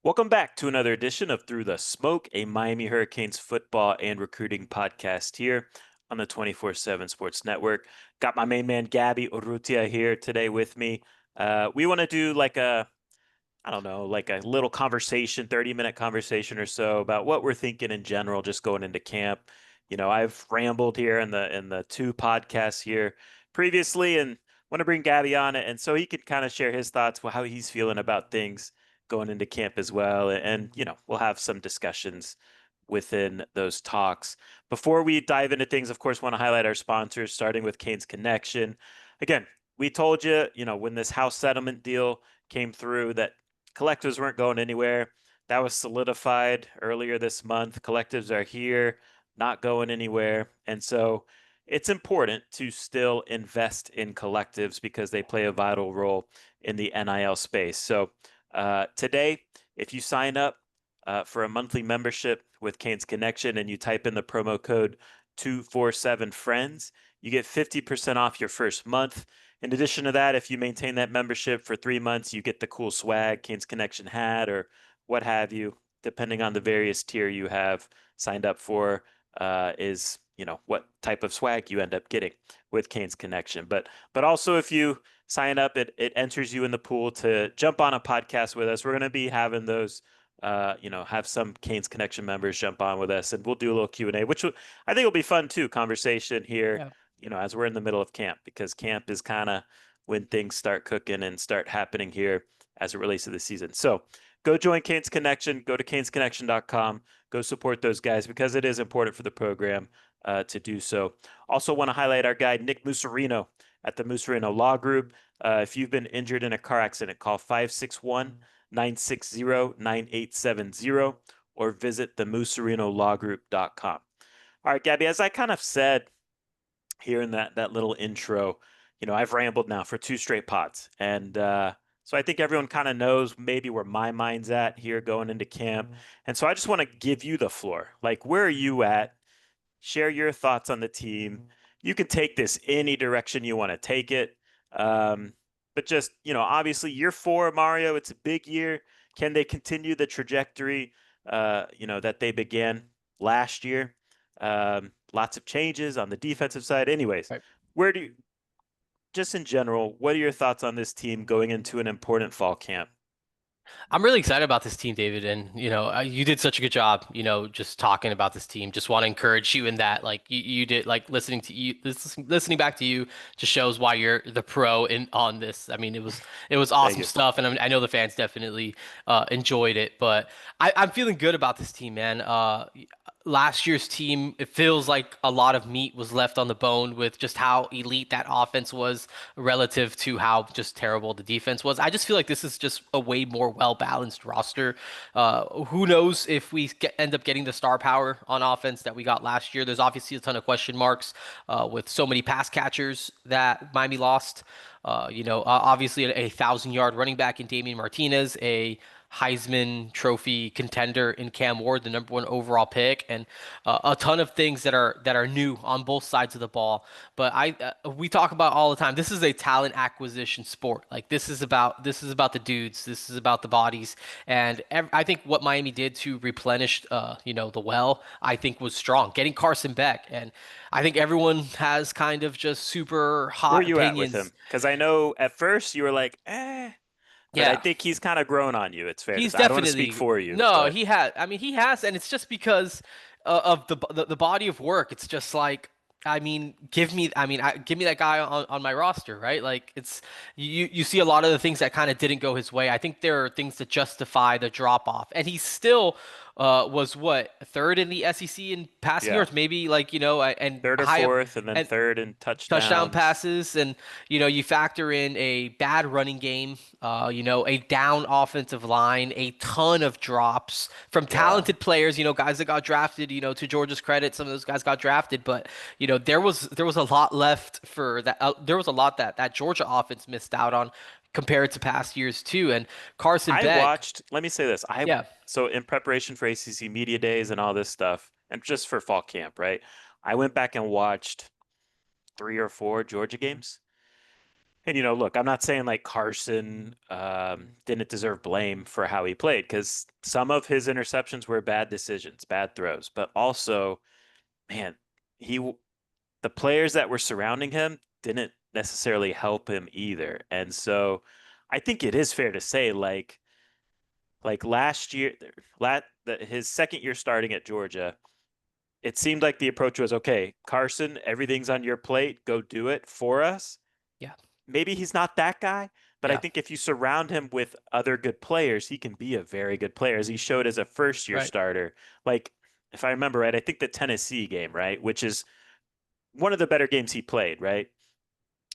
Welcome back to another edition of Through the Smoke, a Miami Hurricanes football and recruiting podcast here on the 24/7 Sports Network. Got my main man Gabby Urrutia here today with me. We want to do I don't know, like a little conversation, 30-minute conversation or so about what we're thinking in general, just going into camp. I've rambled here in the two podcasts here previously and want to bring Gabby on it. And so he could kind of share his thoughts, how he's feeling about things going into camp as well. And we'll have some discussions within those talks. Before we dive into things, of course, want to highlight our sponsors, starting with Canes Connection. Again, we told you, when this house settlement deal came through that collectives weren't going anywhere. That was solidified earlier this month. Collectives are here, not going anywhere. And so it's important to still invest in collectives because they play a vital role in the NIL space. So today, if you sign up for a monthly membership with Canes Connection and you type in the promo code 247friends, you get 50% off your first month. In addition to that, if you maintain that membership for 3 months, you get the cool swag, Canes Connection hat, or what have you, depending on the various tier you have signed up for, is what type of swag you end up getting with Canes Connection. But also if you sign up, it enters you in the pool to jump on a podcast with us. We're going to be having those. Have some Canes Connection members jump on with us, and we'll do a little Q&A, which I think will be fun too. Conversation here, Yeah. as we're in the middle of camp, because camp is kind of when things start cooking and start happening here as it relates to the season. So go join Canes Connection, go to canesconnection.com, go support those guys because it is important for the program to do so. Also want to highlight our guy, Nick Musarino at the Musarino Law Group. If you've been injured in a car accident, call 561-960-9870 or visit themusarinolowgroup.com. All right, Gabby, as I kind of said here in that little intro, I've rambled now for two straight pods. And so I think everyone kind of knows maybe where my mind's at here going into camp. And so I just want to give you the floor. Like, where are you at? Share your thoughts on the team. You can take this any direction you want to take it. But just, obviously year 4, Mario, it's a big year. Can they continue the trajectory, that they began last year? Lots of changes on the defensive side. Anyways, Right. where do you, just in general, what are your thoughts on this team going into an important fall camp? I'm really excited about this team, David, and you did such a good job, just talking about this team. Just want to encourage you in that, like you did, like listening back to you just shows why you're the pro in on this. I mean, it was Thank awesome you. stuff, and I know the fans definitely enjoyed it. But I'm feeling good about this team, man. Last year's team, it feels like a lot of meat was left on the bone with just how elite that offense was relative to how just terrible the defense was. I just feel like this is just a way more well-balanced roster. Who knows if we end up getting the star power on offense that we got last year? There's obviously a ton of question marks with so many pass catchers that Miami lost. Obviously a 1,000-yard running back in Damian Martinez, a Heisman Trophy contender in Cam Ward, the #1 overall pick, and a ton of things that are new on both sides of the ball. But we talk about all the time. This is a talent acquisition sport. Like this is about the dudes. This is about the bodies. And I think what Miami did to replenish, the well, I think was strong. Getting Carson Beck, and I think everyone has kind of just super Where are hot you at with opinions. him? Because I know at first you were like, but I Yeah. think he's kind of grown on you. It's fair to He's say. I don't want to speak definitely for you, no, but he has. I mean, he has, and it's just because of the body of work. It's just like, I mean, give me that guy on my roster, right? Like, it's you see a lot of the things that kind of didn't go his way. I think there are things to justify the drop off, and he still was what, third in the SEC in passing yeah, yards, maybe, like, and third or high up fourth, and then and third in touchdown touchdowns. passes, and you factor in a bad running game, a down offensive line, a ton of drops from Yeah, talented players, guys that got drafted. To Georgia's credit, some of those guys got drafted, but there was a lot left for that. There was a lot that Georgia offense missed out on compared to past years too. And Carson I Beck, watched. Let me say this. I yeah, so in preparation for ACC media days and all this stuff, and just for fall camp, right? I went back and watched 3 or 4 Georgia games. And look, I'm not saying like Carson didn't deserve blame for how he played because some of his interceptions were bad decisions, bad throws, but also, man, he the players that were surrounding him didn't necessarily help him either. And so I think it is fair to say like last year, his second year starting at Georgia, it seemed like the approach was okay, Carson, everything's on your plate, go do it for us. Yeah, Maybe he's not that guy, but I yeah, think if you surround him with other good players, he can be a very good player, as he showed as a first year right. starter. Like, if I remember right, I think the Tennessee game, right, which is one of the better games he played, right?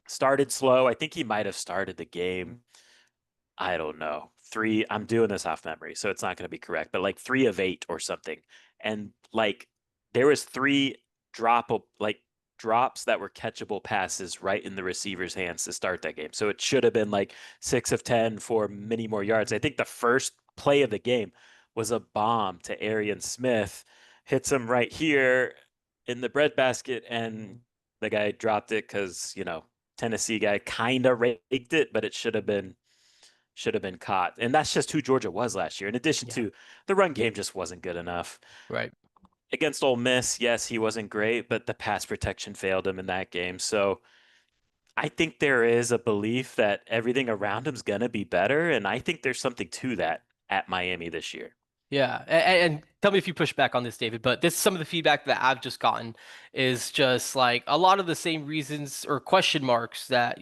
Started slow. I think he might have started the game, I don't know, three. I'm doing this off memory, so it's not going to be correct, but like 3 of 8 or something. And like there was three drop like drops that were catchable passes right in the receiver's hands to start that game. So it should have been like 6 of 10 for many more yards. I think the first play of the game was a bomb to Arian Smith, hits him right here in the breadbasket, and the guy dropped it because, Tennessee guy kind of raked it, but it should have been caught. And that's just who Georgia was last year. In addition Yeah, to the run game just wasn't good enough. right. Against Ole Miss, yes, he wasn't great, but the pass protection failed him in that game. So I think there is a belief that everything around him's going to be better. And I think there's something to that at Miami this year. Yeah, and tell me if you push back on this, David, but this some of the feedback that I've just gotten is just like a lot of the same reasons or question marks that,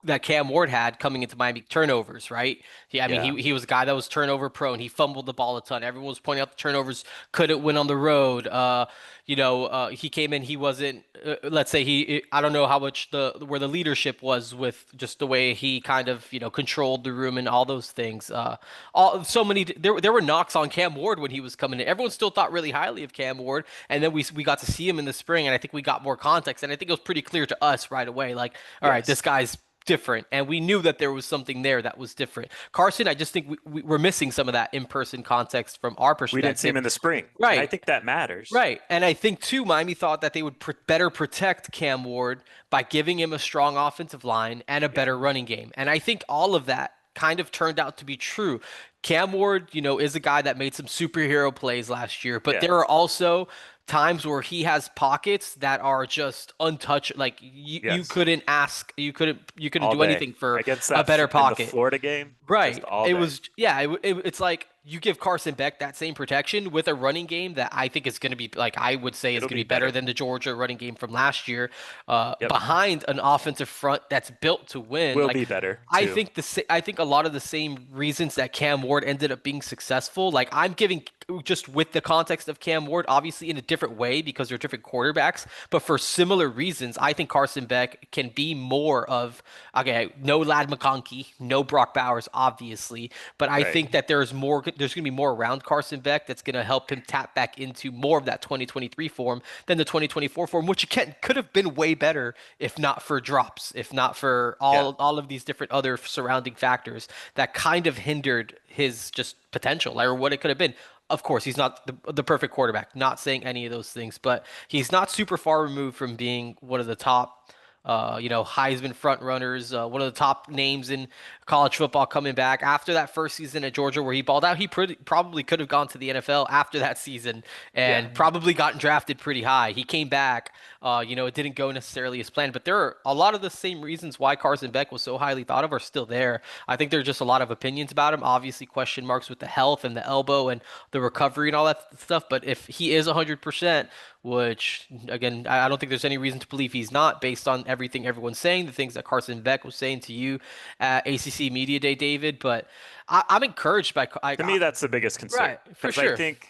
that Cam Ward had coming into Miami turnovers, right? I mean, Yeah. he was a guy that was turnover prone. He fumbled the ball a ton. Everyone was pointing out the turnovers couldn't win on the road. He came in, he wasn't, let's say I don't know how much where the leadership was with just the way he kind of, controlled the room and all those things. There were knocks on Cam Ward when he was coming in. Everyone still thought really highly of Cam Ward, and then we got to see him in the spring, and I think we got more context, and I think it was pretty clear to us right away, like, all right, this Yes. guy's different, and we knew that there was something there that was different. Carson, I just think we're missing some of that in-person context from our We didn't see perspective. him in the spring. And I Right. think that matters. Right. And I think too, Miami thought that they would better protect Cam Ward by giving him a strong offensive line and a Yeah. better running game. And I think all of that kind of turned out to be true. Cam Ward, is a guy that made some superhero plays last year, but Yeah. there are also times where he has pockets that are just untouched. Like you Yes. couldn't ask, you couldn't All do day. anything for Against a that better in the pocket. Florida game, just Right. all It day. was, yeah, it's like you give Carson Beck that same protection with a running game that I think is going to be, like, I would say is It'll going be to be better better. than the Georgia running game from last year, Yep. behind an offensive front that's built to win. Will Like, be better I too. think I think a lot of the same reasons that Cam Ward ended up being successful, like I'm giving just with the context of Cam Ward, obviously in a different way because they're different quarterbacks, but for similar reasons, I think Carson Beck can be more of, okay, no Lad McConkey, no Brock Bowers, obviously, but I Right. think that there's going to be more around Carson Beck that's going to help him tap back into more of that 2023 form than the 2024 form, which again could have been way better if not for drops, if not for Yeah. all of these different other surrounding factors that kind of hindered his just potential or what it could have been. Of course, he's not the perfect quarterback, not saying any of those things, but he's not super far removed from being one of the top Heisman front runners, one of the top names in college football coming back after that first season at Georgia where he balled out. He probably could have gone to the NFL after that season Yeah. and probably gotten drafted pretty high. He came back. It didn't go necessarily as planned, but there are a lot of the same reasons why Carson Beck was so highly thought of are still there. I think there are just a lot of opinions about him. Obviously, question marks with the health and the elbow and the recovery and all that stuff. But if he is 100%, which again, I don't think there's any reason to believe he's not based on everything everyone's saying, the things that Carson Beck was saying to you at ACC Media Day, David. But I'm encouraged by, To me, that's the biggest concern right, for because I sure. think,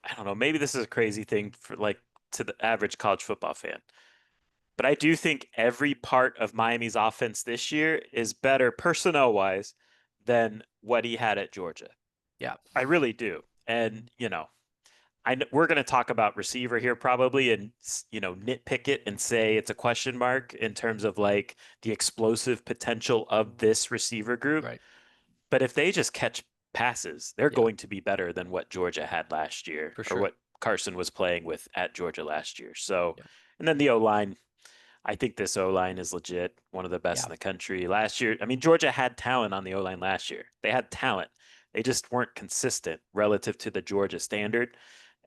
I don't know, maybe this is a crazy thing for like to the average college football fan, but I do think every part of Miami's offense this year is better personnel wise than what he had at Georgia. Yeah, I really do. And, we're going to talk about receiver here probably and, nitpick it and say it's a question mark in terms of like the explosive potential of this receiver group. right. But if they just catch passes, they're Yeah, going to be better than what Georgia had last year for or sure. what Carson was playing with at Georgia last year. So, Yeah. and then the O line, I think this O line is legit, one of the best Yeah. in the country. Last year, I mean, Georgia had talent on the O line last year. They had talent. They just weren't consistent relative to the Georgia standard,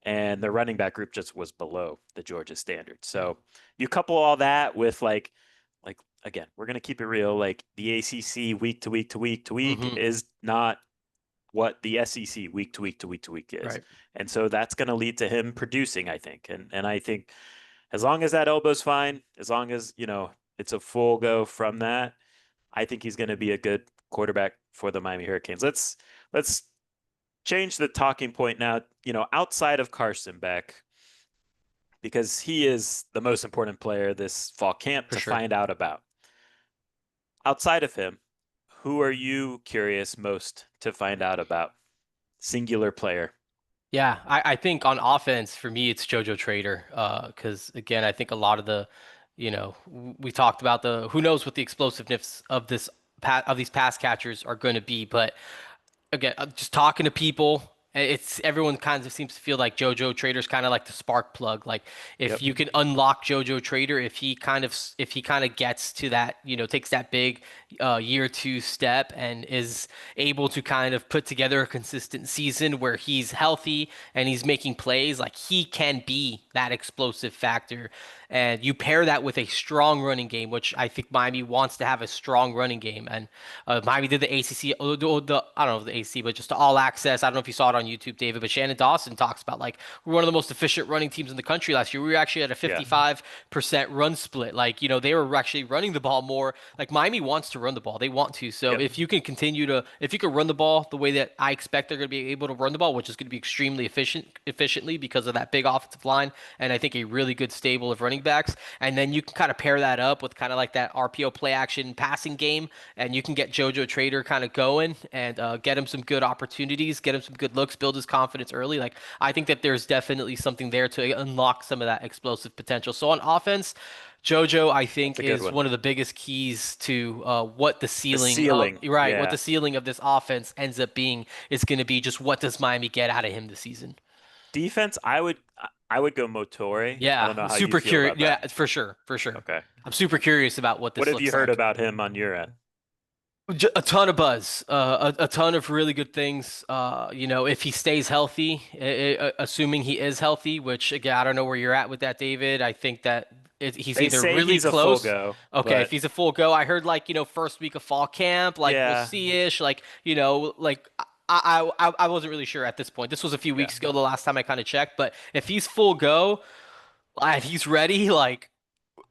and the running back group just was below the Georgia standard. Yeah. So you couple all that with like again, we're gonna keep it real. Like the ACC week to week to week to week Hmm. is not what the SEC week to week to week to week is. Right. And so that's going to lead to him producing, I think. And I think as long as that elbow's fine, as long as, it's a full go from that, I think he's going to be a good quarterback for the Miami Hurricanes. Let's change the talking point now, outside of Carson Beck, because he is the most important player this fall camp For to sure. find out about. Outside of him, who are you curious most to find out about? Singular player. Yeah, I think on offense for me it's JoJo Trader. Because again, I think a lot of we talked about the who knows what the explosiveness of these pass catchers are going to be, but again, just talking to people, it's everyone kind of seems to feel like JoJo Trader's kind of like the spark plug. Like if Yep. you can unlock JoJo Trader, if he kind of gets to that, takes that big year two step and is able to kind of put together a consistent season where he's healthy and he's making plays, like he can be that explosive factor. And you pair that with a strong running game, which I think Miami wants to have a strong running game. And Miami did the ACC, I don't know if the ACC, but just the All Access. I don't know if you saw it on YouTube, David, but Shannon Dawson talks about like we're one of the most efficient running teams in the country last year. We were actually at a Yeah. 55% run split. Like, they were actually running the ball more. Like Miami wants to run the ball. They want to. So Yep. if you can run the ball the way that I expect they're going to be able to run the ball, which is going to be extremely efficiently because of that big offensive line and I think a really good stable of running backs. And then you can kind of pair that up with kind of like that RPO play action passing game, and you can get JoJo Trader kind of going and get him some good opportunities, get him some good looks, build his confidence early. Like I think that there's definitely something there to unlock some of that explosive potential. So on offense, JoJo, I That's think, a good is one. one of the biggest keys to The ceiling. what the Yeah. ceiling of this offense ends up being is going to be just what does Miami get out of him this season. Defense, I would go Motore. I don't Yeah, know how you super feel curious. about that. Yeah, for sure, for sure. Okay. I'm super curious about what What this have you looks heard like. about him on your end? A ton of buzz, a ton of really good things. If he stays healthy, assuming he is healthy, which again, I don't know where you're at with that, David. I think that he's They either say really he's a full close. go, Okay, if but he's a full go, I heard like first week of fall camp, like we'll yeah, see-ish, like like. I wasn't really sure at this point. This was a few yeah, weeks ago, the last time I kind of checked. But if he's full go, if he's ready, like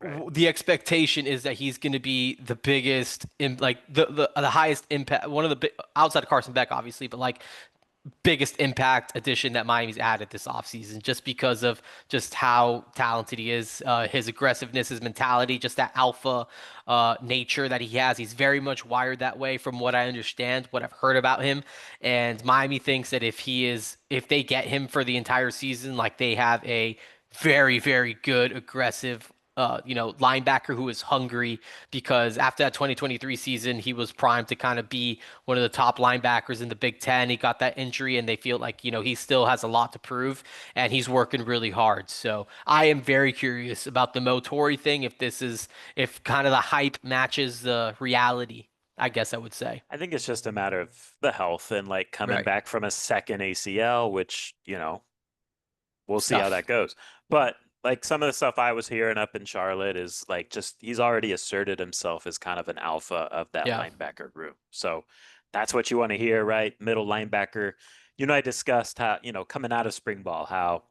right. the expectation is that he's going to be the biggest in like the highest impact, one of the big outside of Carson Beck obviously, but like biggest impact addition that Miami's added this offseason just because of just how talented he is, his aggressiveness, his mentality, just that alpha nature that he has. He's very much wired that way from what I understand, what I've heard about him. And Miami thinks that if they get him for the entire season, like they have a very, very good, aggressive linebacker who is hungry because after that 2023 season, he was primed to kind of be one of the top linebackers in the Big Ten. He got that injury, and they feel like, he still has a lot to prove, and he's working really hard. So I am very curious about the Motori thing, if kind of the hype matches the reality, I guess I would say. I think it's just a matter of the health and like coming Right. back from a second ACL, which, we'll It's see how tough. that goes. But like some of the stuff I was hearing up in Charlotte is like just he's already asserted himself as kind of an alpha of that Yeah. linebacker group. So that's what you want to hear, right? Middle linebacker. I discussed how, coming out of spring ball, how,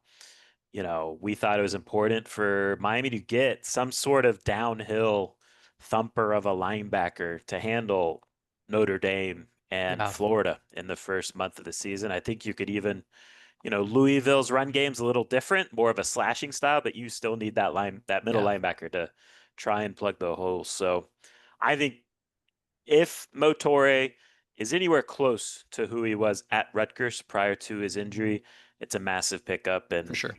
we thought it was important for Miami to get some sort of downhill thumper of a linebacker to handle Notre Dame and Yeah. Florida in the first month of the season. I think you could even Louisville's run game's a little different, more of a slashing style, but you still need that middle Yeah. linebacker to try and plug the holes. So I think if Motore is anywhere close to who he was at Rutgers prior to his injury, it's a massive pickup. For And, sure.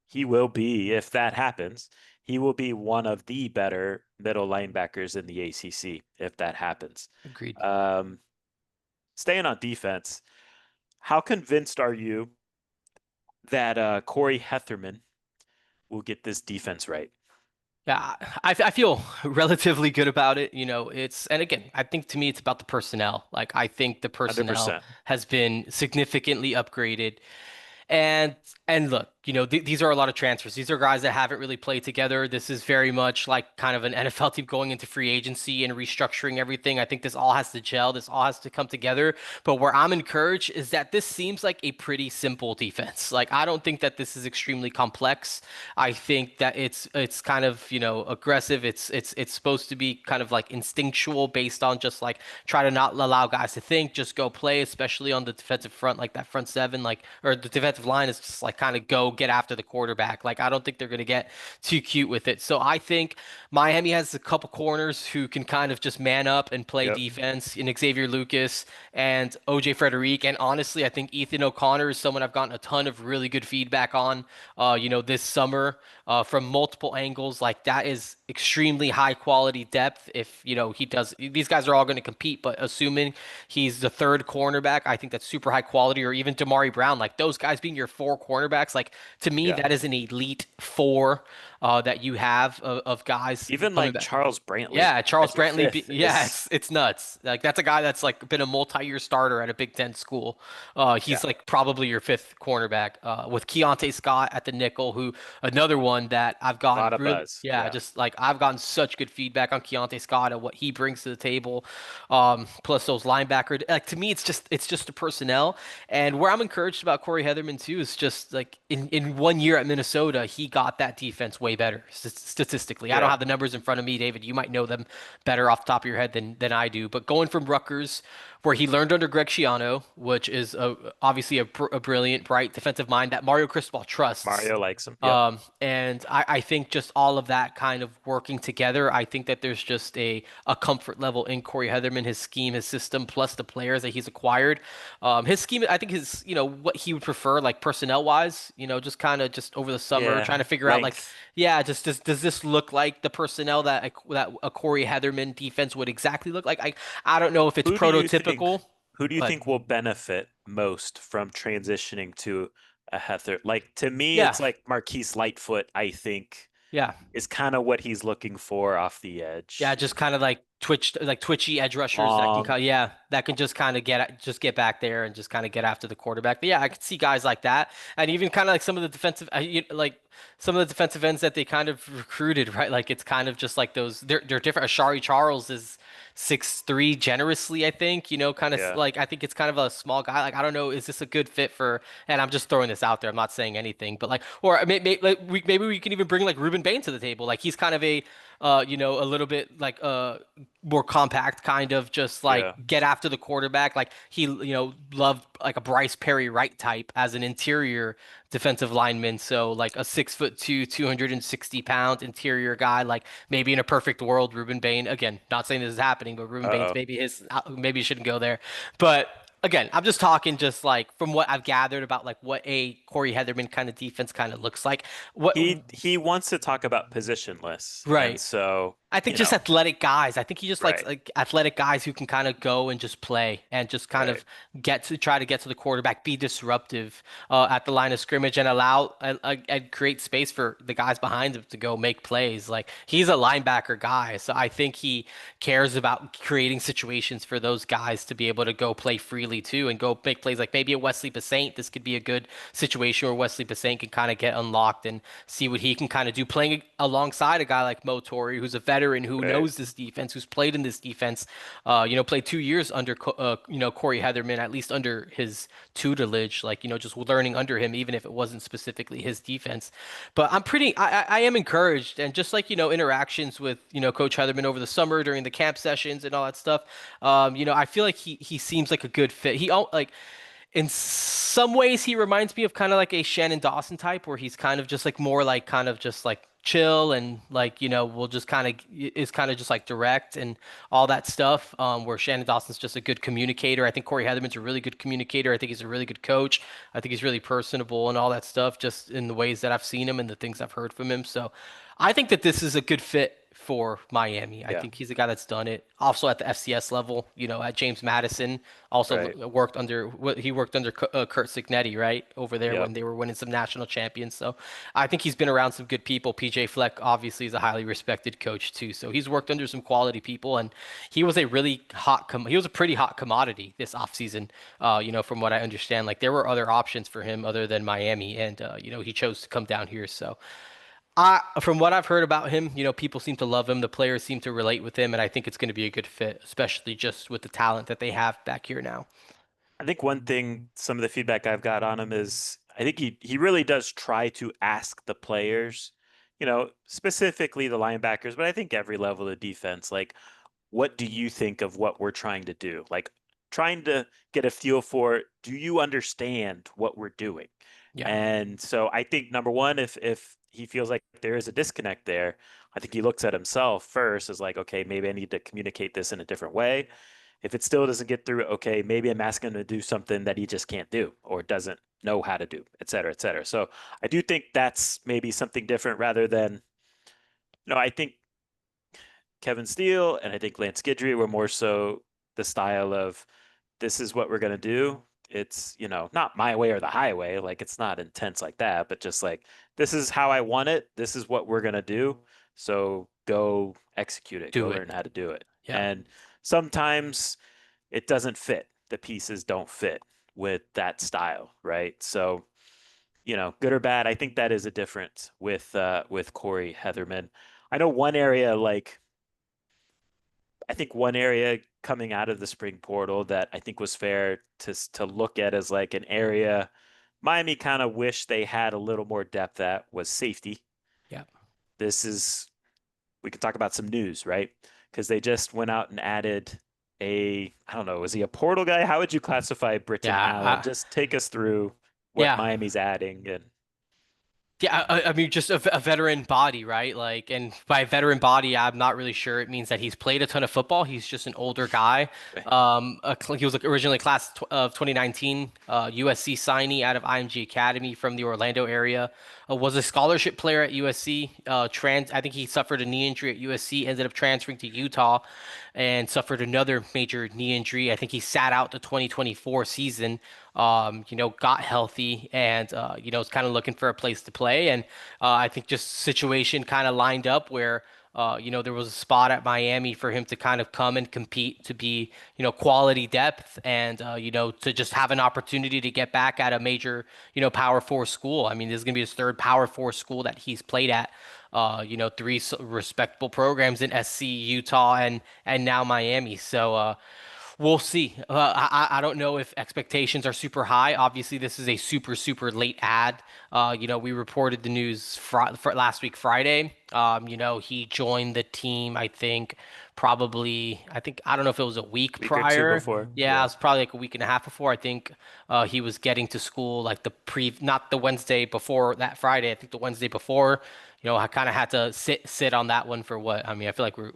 he will be, if that happens, he will be one of the better middle linebackers in the ACC if that happens. Agreed. Um, Staying on defense, how convinced are you that Corey Hetherman will get this defense right? Yeah, I feel relatively good about it. And again, I think to me it's about the personnel. Like I think the personnel 100%. has been significantly upgraded. And look, these are a lot of transfers. These are guys that haven't really played together. This is very much like kind of an NFL team going into free agency and restructuring everything. I think this all has to gel. This all has to come together. But where I'm encouraged is that this seems like a pretty simple defense. Like I don't think that this is extremely complex. I think that it's kind of, aggressive. It's supposed to be kind of like instinctual based on just like try to not allow guys to think, just go play, especially on the defensive front, like that front seven, like or the defensive line is just like kind of go get after the quarterback. Like I don't think they're gonna get too cute with it. So I think Miami has a couple corners who can kind of just man up and play Yep. defense in Xavier Lucas and OJ Frederique. And honestly, I think Ethan O'Connor is someone I've gotten a ton of really good feedback on, this summer, from multiple angles. Like that is extremely high quality depth. If, he does, these guys are all going to compete, but assuming he's the third cornerback, I think that's super high quality. Or even Damari Brown, like those guys being your four cornerbacks, like to me, Yeah. that is an elite four that you have of guys Even coming like back. Charles Brantley Yeah, Charles as your Brantley. fifth Yeah, is, it's nuts. Like that's a guy that's like been a multi-year starter at a Big Ten school. He's yeah, like probably your fifth cornerback. With Keontae Scott at the nickel, who another one that I've a gotten lot of really, buzz. yeah, Yeah. just like I've gotten such good feedback on Keontae Scott and what he brings to the table. Plus those linebacker. Like to me, it's just the personnel. And where I'm encouraged about Corey Heatherman too is just like in 1 year at Minnesota, he got that defense way better statistically. I don't Yeah. have the numbers in front of me, David. You might know them better off the top of your head than I do. But going from Rutgers, where he learned under Greg Schiano, which is obviously a brilliant, bright defensive mind that Mario Cristobal trusts. Mario likes him. Yep. And I think just all of that kind of working together, I think that there's just a comfort level in Corey Heatherman, his scheme, his system, plus the players that he's acquired. His scheme, I think his, what he would prefer, like personnel wise, just kind of just over the summer, Yeah. trying to figure out like, Length. yeah, just does this look like the personnel that a Corey Heatherman defense would exactly look like? I don't know if it's Who do you think prototypical, who do you but think will benefit most from transitioning to a Heather? Like to me, yeah, it's like Marquise Lightfoot, I think, yeah. is kind of what he's looking for off the Yeah, edge. just kind of like twitchy edge rushers that can Long. kind yeah, that can just kind of get back there and just kind of get after the quarterback. But yeah, I could see guys like that, and even kind of like some of the defensive, like some of the defensive ends that they kind of recruited, right? Like it's kind of just like those. They're different. Ashari Charles is 6'3" generously, I think. Kind of Yeah. like I think it's kind of a small guy. Like I don't know, is this a good fit for? And I'm just throwing this out there. I'm not saying anything, but like, or maybe we can even bring like Ruben Bain to the table. Like he's kind of a little bit like more compact, kind of just like Yeah. get after the quarterback. Like he, loved like a Bryce Perry Wright type as an interior defensive lineman. So like a 6'2", 260 pound interior guy. Like maybe in a perfect world, Ruben Bain. Again, not saying this is happening, but Ruben Bain's Uh-oh. maybe he shouldn't go there. But again, I'm just talking just like from what I've gathered about like what a Corey Heatherman kind of defense kind of looks like. What He wants to talk about positionless. And right. so, I think just athletic guys. I think he just likes right, like athletic guys who can kind of go and just play and just kind right. of try to get to the quarterback, be disruptive at the line of scrimmage, and allow and create space for the guys behind him to go make plays. Like he's a linebacker guy, so I think he cares about creating situations for those guys to be able to go play freely too and go make plays. Like maybe a Wesley Bassant, this could be a good situation where Wesley Bassant can kind of get unlocked and see what he can kind of do, playing alongside a guy like Mo Torrey, who's a veteran who Right. knows this defense, who's played in this defense, played 2 years under, Corey Heatherman, at least under his tutelage, like, just learning under him, even if it wasn't specifically his defense. But I am encouraged. And just like, interactions with, Coach Heatherman over the summer during the camp sessions and all that stuff, I feel like he seems like a good fit. Like, in some ways he reminds me of kind of like a Shannon Dawson type where he's kind of just like more like kind of just like chill and like will just kind of is kind of just like direct and all that stuff, where Shannon Dawson's just a good communicator. I think Corey Heatherman's a really good communicator. I think he's a really good coach. I think he's really personable and all that stuff, just in the ways that I've seen him and the things I've heard from him. So I think that this is a good fit for Miami. I Yeah, think he's a guy that's done it. Also at the FCS level, at James Madison, also right. he worked under Kurt Signetti, right, over there when Yep. they were winning some national champions. So I think he's been around some good people. PJ Fleck obviously is a highly respected coach too. So he's worked under some quality people, and he was a pretty hot commodity this offseason. From what I understand, like there were other options for him other than Miami, and he chose to come down here. So from what I've heard about him, people seem to love him. The players seem to relate with him, and I think it's going to be a good fit, especially just with the talent that they have back here now. I think one thing, some of the feedback I've got on him is I think he really does try to ask the players, specifically the linebackers, but I think every level of defense, like, what do you think of what we're trying to do? Like, trying to get a feel for, do you understand what we're doing? Yeah, And so I think number one, if he feels like there is a disconnect there, I think he looks at himself first as like, okay, maybe I need to communicate this in a different way. If it still doesn't get through, okay, maybe I'm asking him to do something that he just can't do or doesn't know how to do, et cetera, et cetera. So I do think that's maybe something different rather than, I think Kevin Steele and I think Lance Guidry were more so the style of this is what we're going to do. It's, not my way or the highway. Like it's not intense like that, but just like this is how I want it. This is what we're going to do. So go execute it, go do it. learn how to do it. Yeah, And sometimes it doesn't fit. The pieces don't fit with that style, right? So, good or bad, I think that is a difference with Corey Heatherman. I know one area like I think one area coming out of the spring portal that I think was fair to look at as like an area Miami kind of wished they had a little more depth at was safety. yeah, This is we can talk about some news, right? Because they just went out and added I don't know, is he a portal guy? How would you classify Britton yeah. Allen? Just take us through what Yeah, Miami's adding and Yeah, I mean, just a veteran body, right? Like, and by veteran body, I'm not really sure it means that he's played a ton of football. He's just an older guy. He was like originally of 2019, USC signee out of IMG Academy from the Orlando area. Was a scholarship player at USC. I think he suffered a knee injury at USC, ended up transferring to Utah, and suffered another major knee injury. I think he sat out the 2024 season. Got healthy and is kind of looking for a place to play. And I think just situation kind of lined up where there was a spot at Miami for him to kind of come and compete to be, quality depth and, to just have an opportunity to get back at a major, Power Four school. I mean, this is going to be his third Power Four school that he's played at. Three respectable programs in SC, Utah, and now Miami. So, we'll see. I don't know if expectations are super high. Obviously, this is a super late ad. We reported the news for last week Friday. He joined the team. I don't know if it was a week week or two prior. before. Yeah, it Yeah. was probably like a week and a half before. I think he was getting to school like not the Wednesday before that Friday. I think the Wednesday before. I kind of had to sit on that one for what? I mean, I feel like we're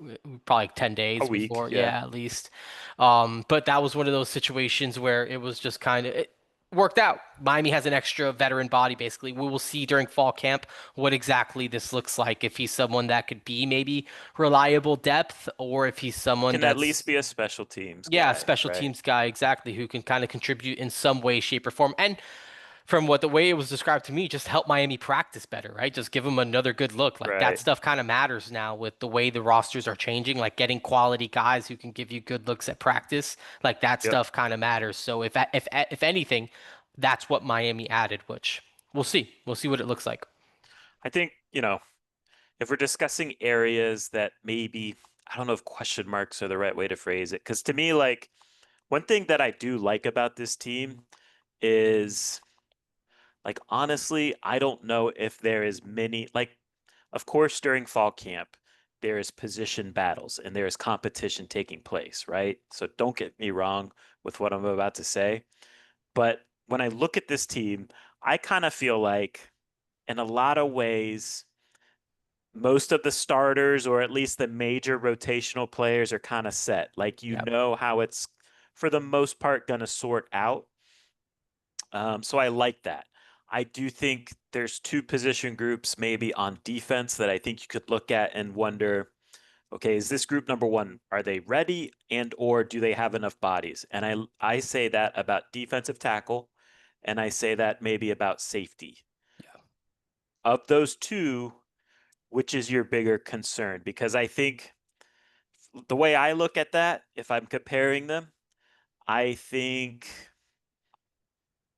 probably like 10 A days week. before. Yeah. Yeah, at least. But that was one of those situations where it was just it worked out. Miami has an extra veteran body, basically. We will see during fall camp what exactly this looks like. If he's someone that could be maybe reliable depth, or if he's someone Can at least that's, be a special teams yeah, a guy, special right? teams guy, exactly, who can kind of contribute in some way, shape, or form. And from what the way it was described to me, just help Miami practice better, right? Just give them another good look. Like that Right. stuff kind of matters now with the way the rosters are changing, like getting quality guys who can give you good looks at practice. Like that Yep. stuff kind of matters. So if anything, that's what Miami added, which we'll see. We'll see what it looks like. I think, if we're discussing areas that maybe, I don't know if question marks are the right way to phrase it, because to me, like, one thing that I do like about this team is, like, honestly, I don't know if there is many, like, of course, during fall camp, there is position battles and there is competition taking place, right? So don't get me wrong with what I'm about to say. But when I look at this team, I kind of feel like, in a lot of ways, most of the starters or at least the major rotational players are kind of set. Like Yeah. how it's for the most part going to sort out. So I like that. I do think there's two position groups maybe on defense that I think you could look at and wonder. Okay, is this group number one? Are they ready and or do they have enough bodies? And I say that about defensive tackle, and I say that maybe about safety. Of those two, which is your bigger concern? Because I think the way I look at that, if I'm comparing them, I think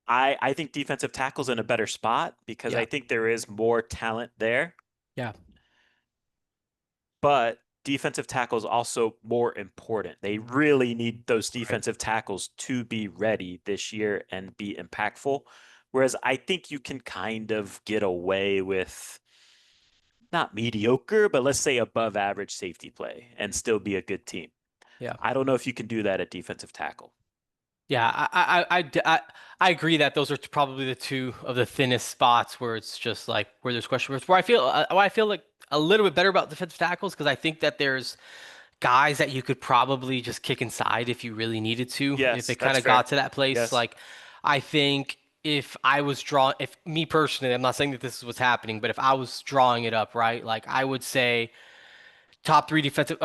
I think defensive tackle's in a better spot because I Yeah. think there is more talent there, Yeah. but defensive tackle is also more important. They really need those Right. defensive tackles to be ready this year and be impactful. Whereas I think you can kind of get away with not mediocre, but let's say above average safety play and still be a good team. Yeah. I don't know if you can do that at defensive tackle. Yeah, I agree that those are probably the two of the thinnest spots where it's just like where there's question marks. Where I feel like a little bit better about defensive tackles because I think that there's guys that you could probably just kick inside if you really needed to, if Yes, it kind that's of got fair. to that place. Yes. Like, I think if me personally, I'm not saying that this is what's happening, but if I was drawing it up, right, like I would say top defensive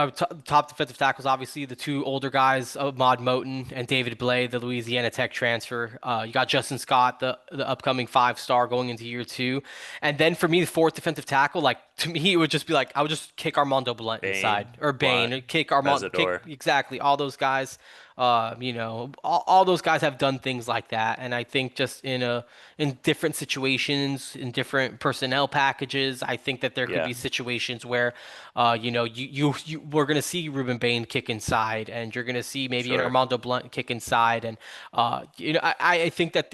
tackles, obviously the two older guys, Ahmad Moten and David Blay, the Louisiana Tech transfer. You got Justin Scott, the upcoming 5-star going into year two, and then for me, the fourth defensive tackle, like to me, it would just be like I would just kick Armando Blunt inside Bain, or Bain, Blunt, or kick Armando, kick Mesidor. exactly all those guys. All those guys have done things like that, and I think just in different situations, in different personnel packages, I think that there could Yeah, be situations where you we're gonna see Ruben Bain kick inside, and you're gonna see maybe an sure. Armando Blunt kick inside, and I think that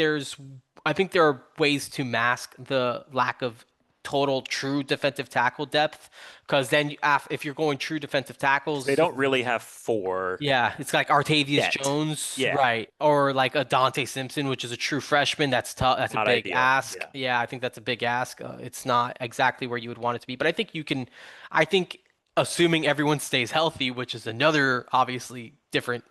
I think there are ways to mask the lack of total true defensive tackle depth, because then if you're going true defensive Because they tackles, don't really have four yeah, it's like Artavius yet. Jones, Yeah, right? Or like a Dante Simpson, which is a true freshman. That's tough. That's a not big ideal. ask. Yeah. Yeah, I think that's a big ask. It's not exactly where you would want it to be, but I think you can. I think assuming everyone stays healthy, which is another obviously different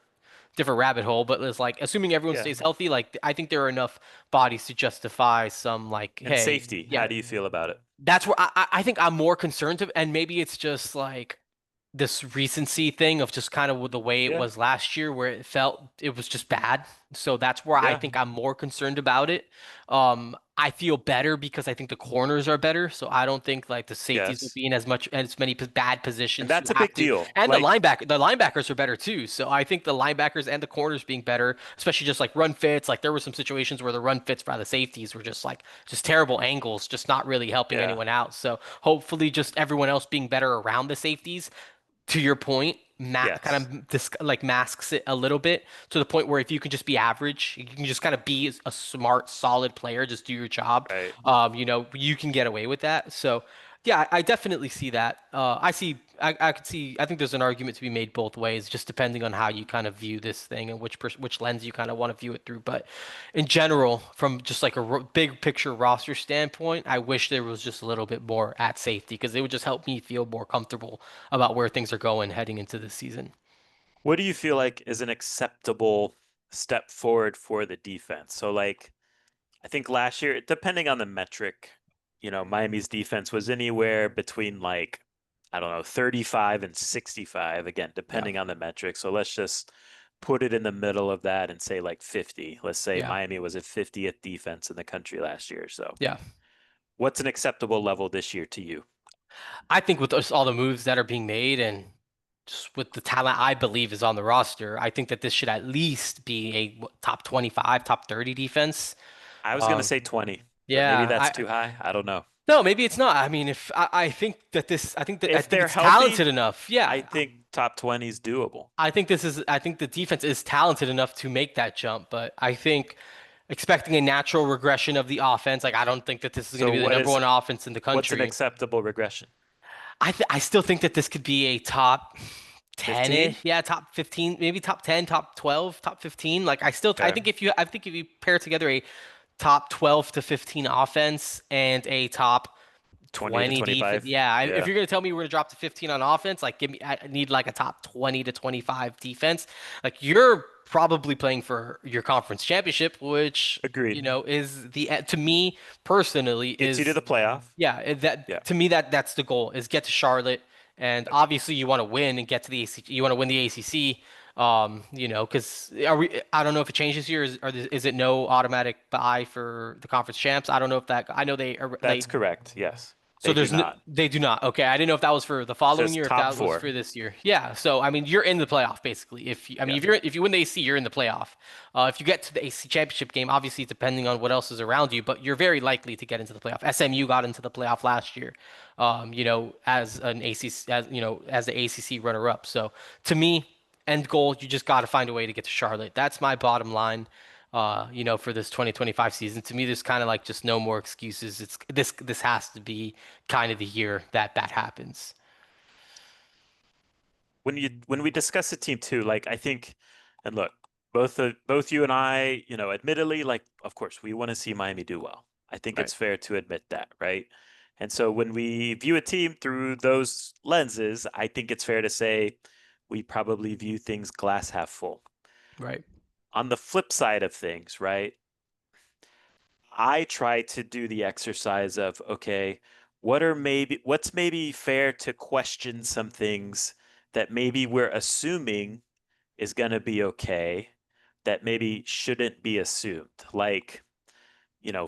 rabbit hole, but it's like assuming everyone Yeah. stays healthy, like I think there are enough bodies to justify some like, And hey, safety, how yeah, do you feel about it? that's where I think I'm more concerned to, and maybe it's just like this recency thing of just kind of with the way it Yeah. was last year, where it was just bad. So that's where I Yeah. think I'm more concerned about it. I feel better because I think the corners are better. So I don't think like the safeties will Yes. be in as many bad And positions to that's a have big to, deal. and Like, the linebackers are better too. So I think the linebackers and the corners being better, especially just like run fits. Like there were some situations where the run fits by the safeties were just terrible angles, just not really helping yeah. anyone out. So hopefully, just everyone else being better around the safeties to your point, kind Yes. of like masks it a little bit to the point where if you can just be average, you can just kind of be a smart, solid player, just do your job. Right. You can get away with that. So, yeah, I definitely see that. I could see. I think there's an argument to be made both ways, just depending on how you kind of view this thing and which lens you kind of want to view it through. But in general, from just like a big picture roster standpoint, I wish there was just a little bit more at safety because it would just help me feel more comfortable about where things are going heading into this season. What do you feel like is an acceptable step forward for the defense? So, like, I think last year, depending on the metric, Miami's defense was anywhere between like, I don't know, 35 and 65, again, Yeah, depending on the metric. So let's just put it in the middle of that and say like 50. Let's say yeah, Miami was at 50th defense in the country last year. So yeah. what's an acceptable level this year to you? I think with all the moves that are being made and just with the talent I believe is on the roster, I think that this should at least be a top 25, top 30 defense. I was going to Um, say 20, but maybe yeah, that's too high. I don't know. no, maybe it's not. I mean, if I think that I If think they're it's healthy, talented enough. I Yeah, think top 20 is doable. I think the defense is talented enough to make that jump, but I think expecting a natural regression of the offense, like I don't think that this is going to So be the number one offense in the what's an country. acceptable regression? I still think that this could be a top 10-ish, 15? yeah, top 15, maybe top 10, top 12, top 15. Like Okay. I think if you pair together a top 12 to 15 offense and a top 20 to 20 defense. 25. Yeah, if Yeah. you're gonna tell me we're gonna drop to 15 on offense, like give me, I need like a top 20 to 25 defense. Like you're probably playing for your conference championship, which Agreed. is to me personally Gets you to is the playoff. yeah, Yeah. to me that's the goal is get to Charlotte And obviously, you want to win and get to the ACC. You want to win the ACC. Because are we? I don't know if it changes here. Is it no automatic bye for the conference champs? I don't know if that. I know That's correct. Yes, so they do there's no, not. they do not. Okay, I didn't know if that was for the It's following just year, if top that was four. for this year. Yeah. So I mean, you're in the playoff basically. Yeah, If you win the AC, you're in the playoff. If you get to the AC championship game, obviously depending on what else is around you, but you're very likely to get into the playoff. SMU got into the playoff last year, as an ACC, as the ACC runner up. So to me, end goal, you just got to find a way to get to Charlotte. That's my bottom line for this 2025 season. To me, there's kind of like just no more excuses. This has to be kind of the year that that happens. when we discuss the team too, like I think, and look, both you and I, admittedly, like of course we want to see Miami do well. I think Right. it's fair to admit that, right? And so when we view a team through those lenses, I think it's fair to say we probably view things glass half full. Right. On the flip side of things, right? I try to do the exercise of, okay, what's maybe fair to question some things that maybe we're assuming is going to be okay that maybe shouldn't be assumed. Like,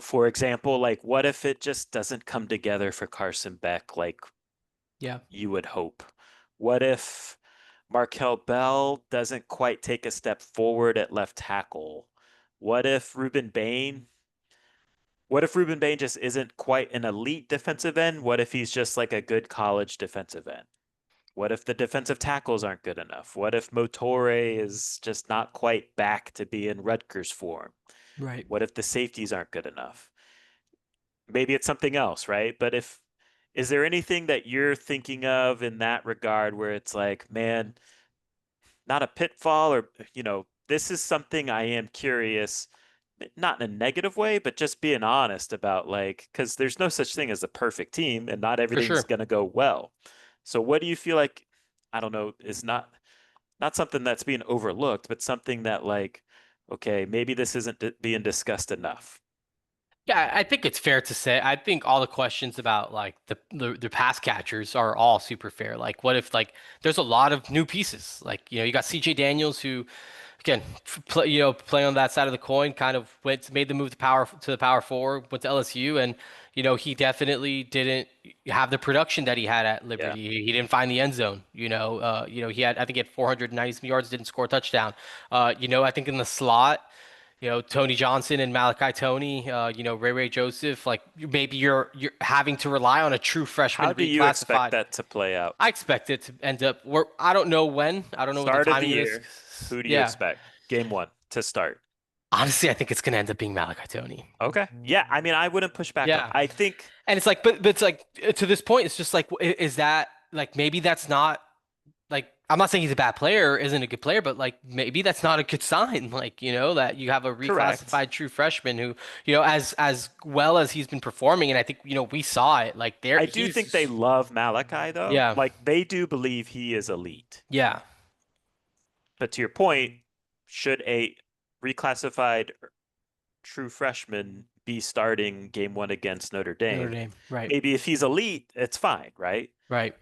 for example, like what if it just doesn't come together for Carson Beck like Yeah. you would hope? What if Markel Bell doesn't quite take a step forward at left tackle? What if Ruben Bain What if Ruben Bain just isn't quite an elite defensive end? What if he's just like a good college defensive end? What if the defensive tackles aren't good enough? What if Motore is just not quite back to be in Rutgers form? Right. What if the safeties aren't good enough? Maybe it's something else, right? But is there anything that you're thinking of in that regard where it's like, man, not a pitfall or, this is something I am curious, not in a negative way, but just being honest about like, because there's no such thing as a perfect team and not For everything's sure. going to go well. So what do you feel like, I don't know, is not something that's being overlooked, but something that like, okay, maybe this isn't being discussed enough. Yeah, I think it's fair to say. I think all the questions about like the pass catchers are all super fair. Like, what if like there's a lot of new pieces? Like, you got CJ Daniels who again, playing on that side of the coin, kind of made the move to the power four, went to LSU, and he definitely didn't have the production that he had at Yeah. Liberty. He didn't find the end zone. I think he had 490 some yards, didn't score a touchdown. I think in the slot. Tony Johnson and Malachi Tony, Ray Joseph, like maybe you're having to rely on a true freshman How do you expect reclassified. that to play out? I expect it to end up where I don't know when. I don't know what the Start of the timing of this. year, who do you Yeah. expect? Game one to start. Honestly, I think it's gonna end up being Malachi Tony. Okay. Yeah. I mean, I wouldn't push back on. Yeah. I think And it's like, but it's like to this point, it's just like, is that like maybe that's not like I'm not saying he's a bad player, isn't a good player, but like maybe that's not a good sign. Like, that you have a correct. reclassified true freshman who, as well as he's been performing, and I think, we saw it. Like there I do think they he's love Malachi though. yeah, Like they do believe he is elite. yeah, But to your point, should a reclassified true freshman be starting game one against Notre Notre Dame? Dame. Right, Maybe if he's elite, it's fine, right? right.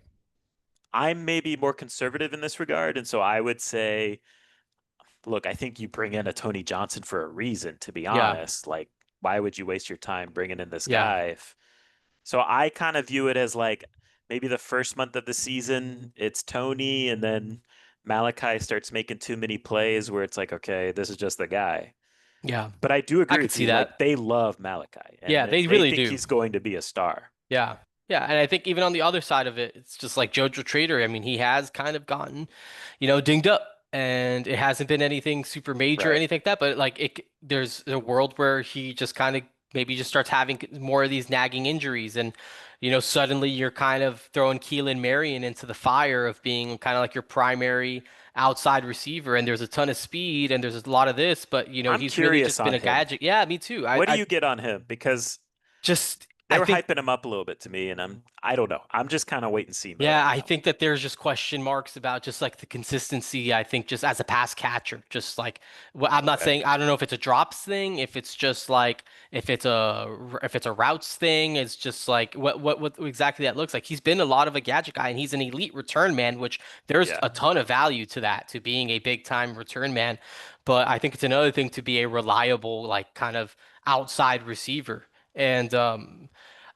I'm maybe more conservative in this regard. And so I would say, look, I think you bring in a Tony Johnson for a reason, to be Yeah, honest. Like, why would you waste your time bringing in this yeah, guy? So I kind of view it as like maybe the first month of the season, it's Tony, and then Malachi starts making too many plays where it's like, okay, this is just the guy. yeah. But I do I agree could with see you. Like that. they love Malachi and Yeah, they they really think do. he's going to be a star. Yeah. Yeah, and I think even on the other side of it, it's just like Jojo Trader. I mean, he has kind of gotten, dinged up, and it hasn't been anything super major or Right. anything like that. But like, there's a world where he just kind of maybe just starts having more of these nagging injuries, and suddenly you're kind of throwing Keelan Marion into the fire of being kind of like your primary outside receiver, and there's a ton of speed, and there's a lot of this, but I'm he's really curious just been on a him. gadget. Yeah, me too. What do you get on him? Because Just. They I were think hyping him up a little bit to me, and I don't know. I'm just kind of wait and see mode Yeah, on I that one. think that there's just question marks about just like the consistency. I think just as a pass catcher, just like well, I'm not Right. saying I don't know if it's a drops thing, if it's just like if it's a routes thing, it's just like what exactly that looks like. He's been a lot of a gadget guy, and he's an elite return man, which there's Yeah. a ton of value to that, to being a big time return man. But I think it's another thing to be a reliable, like kind of outside receiver. And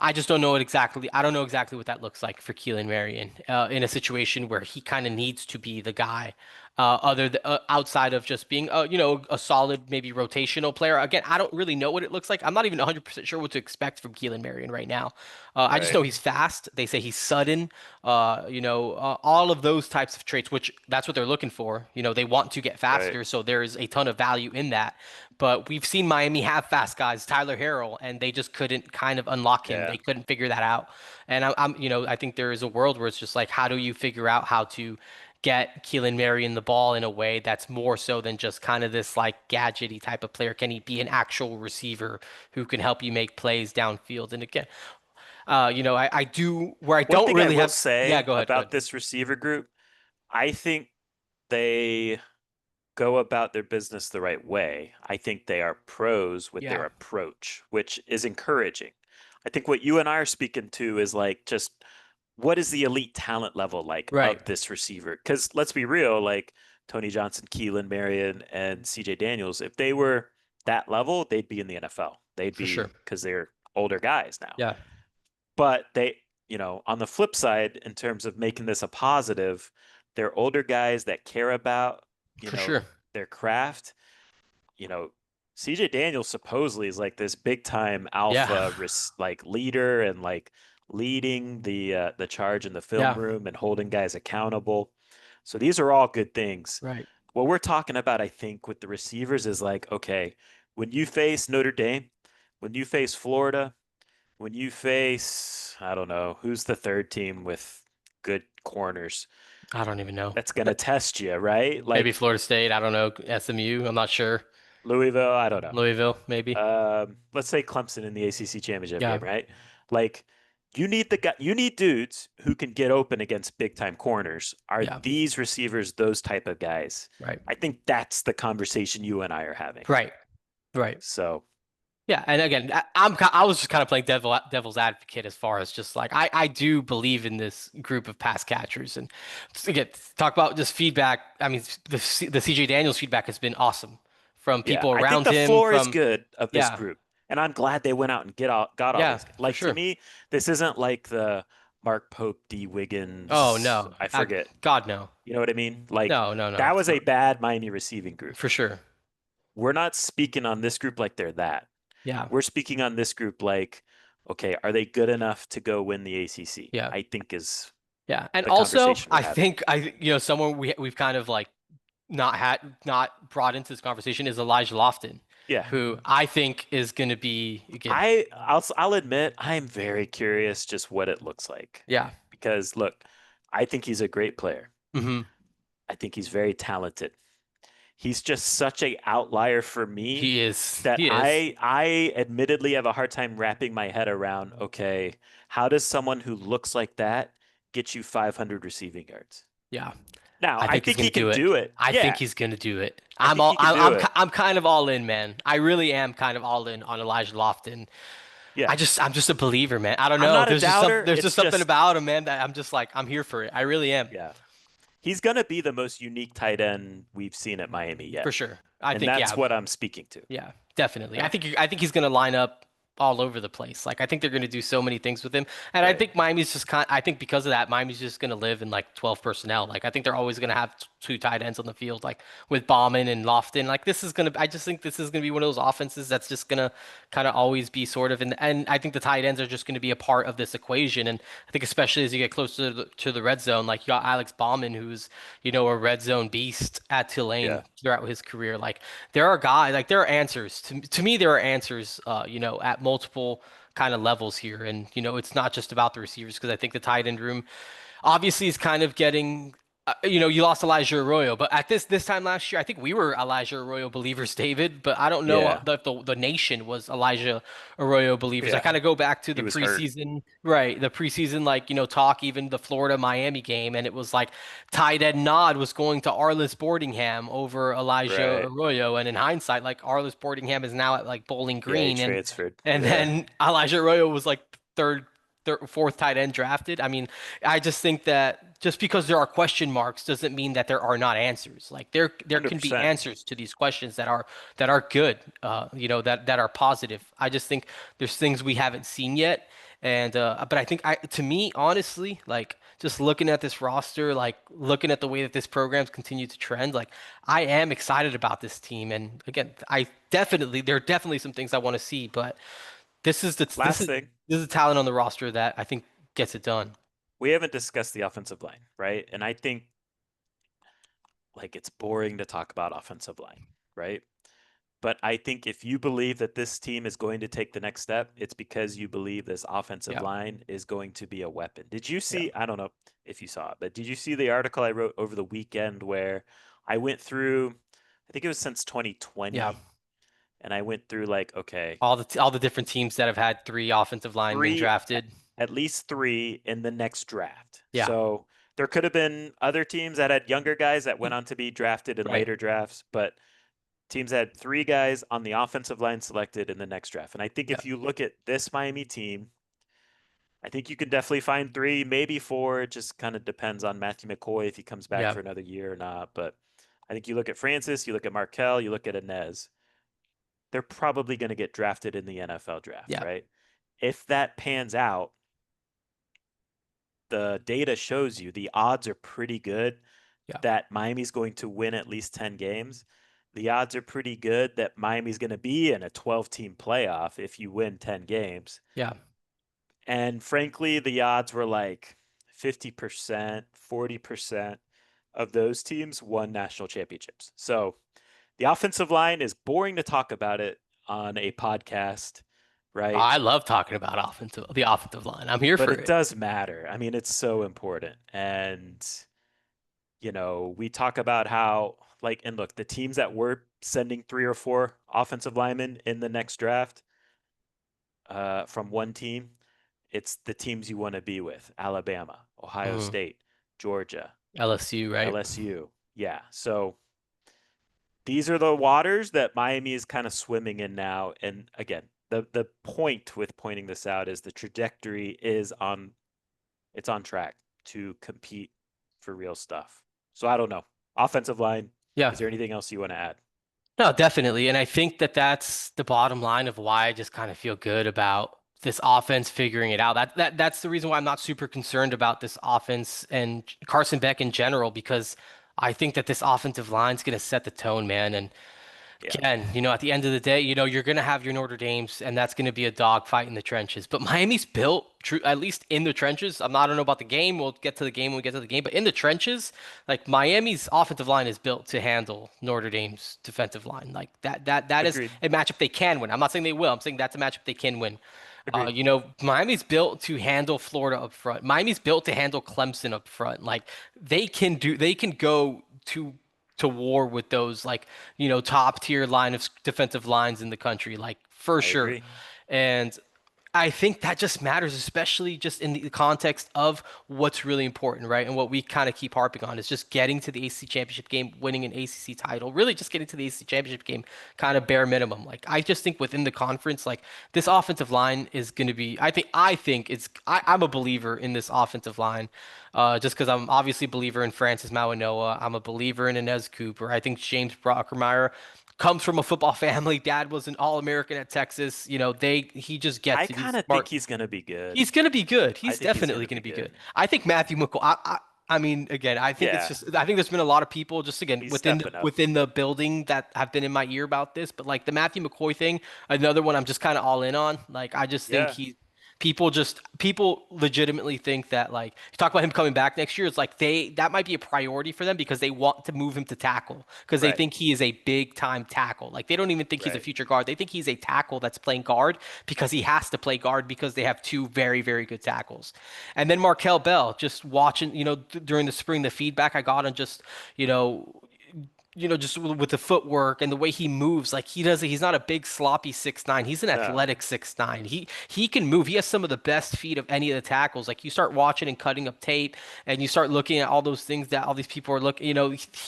I just don't know it exactly. I don't know exactly what that looks like for Keelan Marion in a situation where he kind of needs to be the guy, outside of just being, a solid maybe rotational player. Again, I don't really know what it looks like. I'm not even 100% sure what to expect from Keelan Marion right now. I just Right. know he's fast. They say he's sudden. All of those types of traits, which that's what they're looking for. They want to get Right. faster, so there is a ton of value in that. But we've seen Miami have fast guys, Tyler Harrell, and they just couldn't kind of unlock him. Yeah. They couldn't figure that out. And I think there is a world where it's just like, how do you figure out how to get Keelan Marion the ball in a way that's more so than just kind of this like gadgety type of player? Can he be an actual receiver who can help you make plays downfield? And again, I do where I One don't thing I really will have. Yeah, say go ahead, go about ahead. this receiver group, I think they go about their business the right way. I think they are pros with their Yeah, approach, which is encouraging. I think what you and I are speaking to is like just what is the elite talent level like right, of this receiver? Because let's be real, like Tony Johnson, Keelan Marion, and CJ Daniels, if they were that level, they'd be in the NFL. They'd for be sure. because they're older guys now. Yeah, But on the flip side, in terms of making this a positive, they're older guys that care about, you for know, sure. their craft. You know, CJ Daniels supposedly is like this big time Yeah, alpha like leader and like leading the charge in the film yeah, room and holding guys accountable. So these are all good things. right. What we're talking about, I think, with the receivers is like, okay, when you face Notre Dame, when you face Florida, when you face, I don't know, who's the third team with good corners, I don't even know. that's going to test you, right? Maybe Like Florida State. I don't know. SMU. I'm not sure. Louisville, I don't know. Louisville, maybe. Let's say Clemson in the ACC championship Yeah, game, right? Like you need dudes who can get open against big time corners. Are yeah, these receivers those type of guys? right, I think that's the conversation you and I are having. right, right. So, Yeah, and again, I was just kind of playing devil's advocate as far as just like I do believe in this group of pass catchers, and again, talk about just feedback. I mean, the CJ Daniels feedback has been awesome from yeah, people I think around the him. floor is From good of this Yeah, group. And I'm glad they went out and got all yeah, these. for Like to sure. me, this isn't like the Mark Pope, D. Oh Wiggins, no, I forget. God no, You know what I mean? Like no, no, no, that it's was a not bad Miami receiving group. for sure. We're not speaking on this group like they're that. Yeah, We're speaking on this group like, okay, are they good enough to go win the ACC? yeah. I think is Yeah, and the also conversation we're I having. think someone we've kind of like not brought into this conversation is Elijah Lofton, Yeah. who I think is going to be again. I'll admit I'm very curious just what it looks like. Yeah. Because look, I think he's a great player. Hmm. I think he's very talented. He's just such a outlier for me He is. that He is. I admittedly have a hard time wrapping my head around, okay, how does someone who looks like that get you 500 receiving yards? Yeah. Now, I I think he's think going he to do can it. do it. I think Yeah, he's going to do it. I think he can do it. I'm kind of all in, man. I really am kind of all in on Elijah Lofton. Yeah. I'm just a believer, man. I don't I'm know. not a doubter. There's It's just something just, about him, man, that I'm just like I'm here for it. I really am. yeah, he's going to be the most unique tight end we've seen at Miami For yet. sure. I And think that's yeah. what I'm speaking to. Yeah, definitely. Okay. I think he's going to line up all over the place. Like I think they're going to do so many things with him, and I Right. think Miami's just kind. I think because of that, Miami's just going to live in like 12 personnel. Like I think they're always going to have two tight ends on the field, like with Bauman and Lofton. Like this is going to. I just think this is going to be one of those offenses that's just going to kind of always be sort of. And I think the tight ends are just going to be a part of this equation. And I think especially as you get closer to the red zone, like you got Alex Bauman, who's a red zone beast at Tulane Yeah. throughout his career. Like there are guys, like there are answers to me. There are answers, at multiple kind of levels here, and it's not just about the receivers because I think the tight end room obviously is kind of getting. You lost Elijah Arroyo, but at this time last year, I think we were Elijah Arroyo believers, David. But I don't know Yeah. if the nation was Elijah Arroyo believers. I Yeah. kind of go back to He the was hurt. preseason, right? The preseason, like talk, even the Florida Miami game, and it was like tight end nod was going to Arliss Boardingham over Elijah Right. Arroyo, and in hindsight, like Arliss Boardingham is now at like Bowling Yeah, he Green, and transferred. and Yeah. then Elijah Arroyo was like fourth tight end drafted. I mean, I just think that just because there are question marks doesn't mean that there are not answers. Like there can be 100%. answers to these questions that are good, that are positive. I just think there's things we haven't seen yet, and but I think to me, honestly, like just looking at this roster, like looking at the way that this program's continued to trend, like I am excited about this team. And again, there are definitely some things I want to see, but this is the Last thing, this is a talent on the roster that I think gets it done. we haven't discussed the offensive line, right? And I think like it's boring to talk about offensive line, right? But I think if you believe that this team is going to take the next step, it's because you believe this offensive Yeah, line is going to be a weapon. Did you yeah, see? I don't know if you saw it, but did you see the article I wrote over the weekend where I went through, I think it was since yeah. 2020, and I went through like, okay, All the different teams that have had three offensive linemen three, drafted. at least three in the next draft. Yeah, So there could have been other teams that had younger guys that went on to be drafted in right. later drafts, but teams had three guys on the offensive line selected in the next draft. And I think Yeah, if you look at this Miami team, I think you can definitely find three, maybe four. It just kind of depends on Matthew McCoy if he comes back yeah, for another year or not. But I think you look at Francis, you look at Markel, you look at Inez. They're probably going to get drafted in the NFL draft, yeah, right? If that pans out, the data shows you the odds are pretty good yeah, that Miami's going to win at least 10 games. The odds are pretty good that Miami's going to be in a 12 team playoff if you win 10 games. yeah. And frankly, the odds were like 50%, 40% of those teams won national championships. So the offensive line is boring to talk about it on a podcast, right? I love talking about the offensive line. I'm here But for it it. does matter. I mean, it's so important. And we talk about how like and look, the teams that were sending three or four offensive linemen in the next draft from one team, it's the teams you want to be with. Alabama, Ohio Mhm. State, Georgia, LSU, right? LSU. Yeah. So these are the waters that Miami is kind of swimming in now. And again, the point with pointing this out is the trajectory is on it's on track to compete for real stuff. So I don't know. Offensive line, Yeah. is there anything else you want to add? No, definitely. And I think that that's the bottom line of why I just kind of feel good about this offense figuring it out. That's the reason why I'm not super concerned about this offense and Carson Beck in general, because I think that this offensive line is going to set the tone, man. And Yeah, again, at the end of the day, you're going to have your Notre Dames, and that's going to be a dogfight in the trenches. But Miami's built, true, at least in the trenches. I don't know about the game. We'll get to the game when we get to the game. But in the trenches, like Miami's offensive line is built to handle Notre Dame's defensive line. Like that is agreed. a matchup they can win. I'm not saying they will. I'm saying that's a matchup they can win. Agreed. Miami's built to handle Florida up front. Miami's built to handle Clemson up front. Like they can go to war with those like top tier line of defensive lines in the country, like for I sure. agree. And I think that just matters, especially just in the context of what's really important, right? And what we kind of keep harping on is just getting to the ACC championship game, winning an ACC title, really just getting to the ACC championship game, kind of bare minimum. Like I just think within the conference, like this offensive line is going to be. I think I'm a believer in this offensive line, just because I'm obviously a believer in Francis Mawanoa. I'm a believer in Inez Cooper. I think James Brockermeyer comes from a football family. Dad was an All-American at Texas. He just I gets it. He's kind of think smart. he's going to be good. He's gonna be good. I He's think he's going definitely to gonna be be good. good. I think Matthew McCoy. I mean, again, Yeah, I think there's been a lot of people just again he's stepping up. within the building that have been in my ear about this, but like the Matthew McCoy thing, another one I'm just kind of all in on. Like I just think Yeah, he People legitimately think that like you talk about him coming back next year, it's like that might be a priority for them because they want to move him to tackle because they Right. think he is a big time tackle. Like they don't even think he's a Right. future guard. They think he's a tackle that's playing guard because he has to play guard because they have two very, very good tackles. And then Markel Bell, just watching, during the spring, the feedback I got on just, you know, just with the footwork and the way he moves, like he's not a big sloppy 6'9". He's an No. athletic 6'9". He can move. He has some of the best feet of any of the tackles. Like you start watching and cutting up tape and you start looking at all those things that all these people are looking,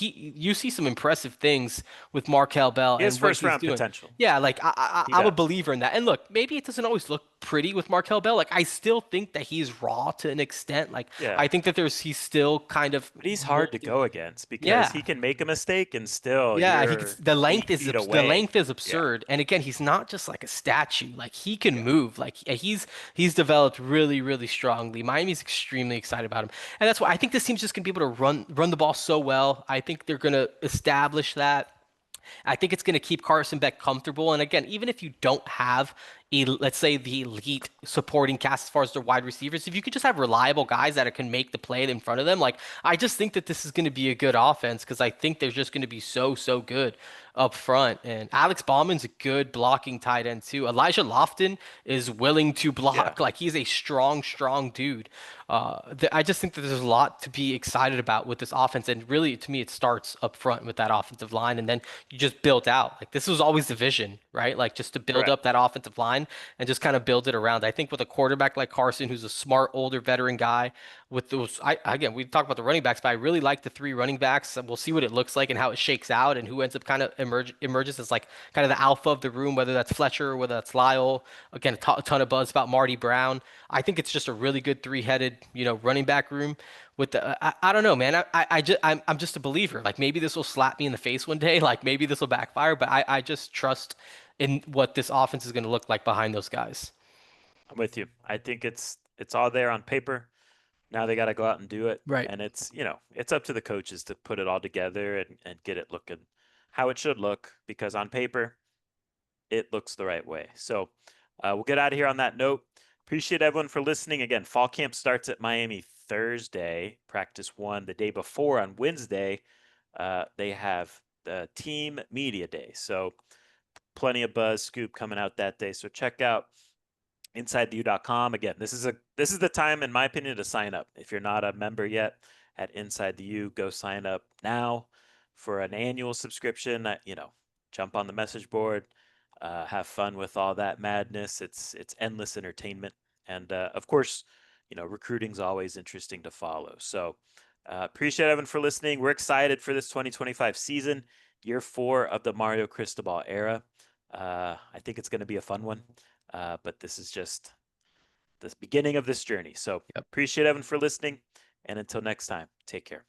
you see some impressive things with Markel Bell He has and what first he's round doing. potential. Yeah, like He I'm a does. believer in that. And look, maybe it doesn't always look pretty with Markel Bell. Like I still think that he's raw to an extent. Like Yeah. I think that he's still kind of But he's hard to molding. go against because Yeah. he can make a mistake and still Yeah, you're the length 8 feet the away. length is Yeah. absurd. And again, he's not just like a statue. Like he can Yeah. move. Like he's developed really, really strongly. Miami's extremely excited about him. And that's why I think this team's just gonna be able to run the ball so well. I think they're gonna establish that. I think it's going to keep Carson Beck comfortable. And again, even if you don't have, let's say, the elite supporting cast as far as their wide receivers, if you could just have reliable guys that can make the play in front of them, like I just think that this is going to be a good offense because I think they're just going to be so good up front. And Alex Bauman's a good blocking tight end too. Elijah Lofton is willing to Yeah. block. Like he's a strong dude. I just think that there's a lot to be excited about with this offense, and really, to me, it starts up front with that offensive line, and then you just build out. Like this was always the vision, right? Like just to build Correct. up that offensive line and just kind of build it around. I think with a quarterback like Carson, who's a smart, older veteran guy, with those, again, we talked about the running backs, but I really like the three running backs. And we'll see what it looks like and how it shakes out, and who ends up kind of emerges as like kind of the alpha of the room, whether that's Fletcher or whether that's Lyle. Again, a ton of buzz about Marty Brown. I think it's just a really good three-headed, running back room. With I don't know, man. I'm just a believer. Like maybe this will slap me in the face one day. Like maybe this will backfire, but I just trust in what this offense is going to look like behind those guys. I'm with you. I think it's all there on paper. Now they got to go out and do it. Right. And it's up to the coaches to put it all together and get it looking how it should look because on paper, it looks the right way. So we'll get out of here on that note. Appreciate everyone for listening. Again, fall camp starts at Miami Thursday, practice one. The day before on Wednesday, they have the team media day. So plenty of buzz scoop coming out that day. So check out InsideTheU.com. Again, this is the time, in my opinion, to sign up. If you're not a member yet at Inside the U, go sign up now for an annual subscription. Jump on the message board, have fun with all that madness. It's endless entertainment, and of course, recruiting's always interesting to follow. So appreciate everyone for listening. We're excited for this 2025 season, year 4 of the Mario Cristobal era. I think it's going to be a fun one. But this is just the beginning of this journey. So Yep. appreciate everyone for listening. And until next time, take care.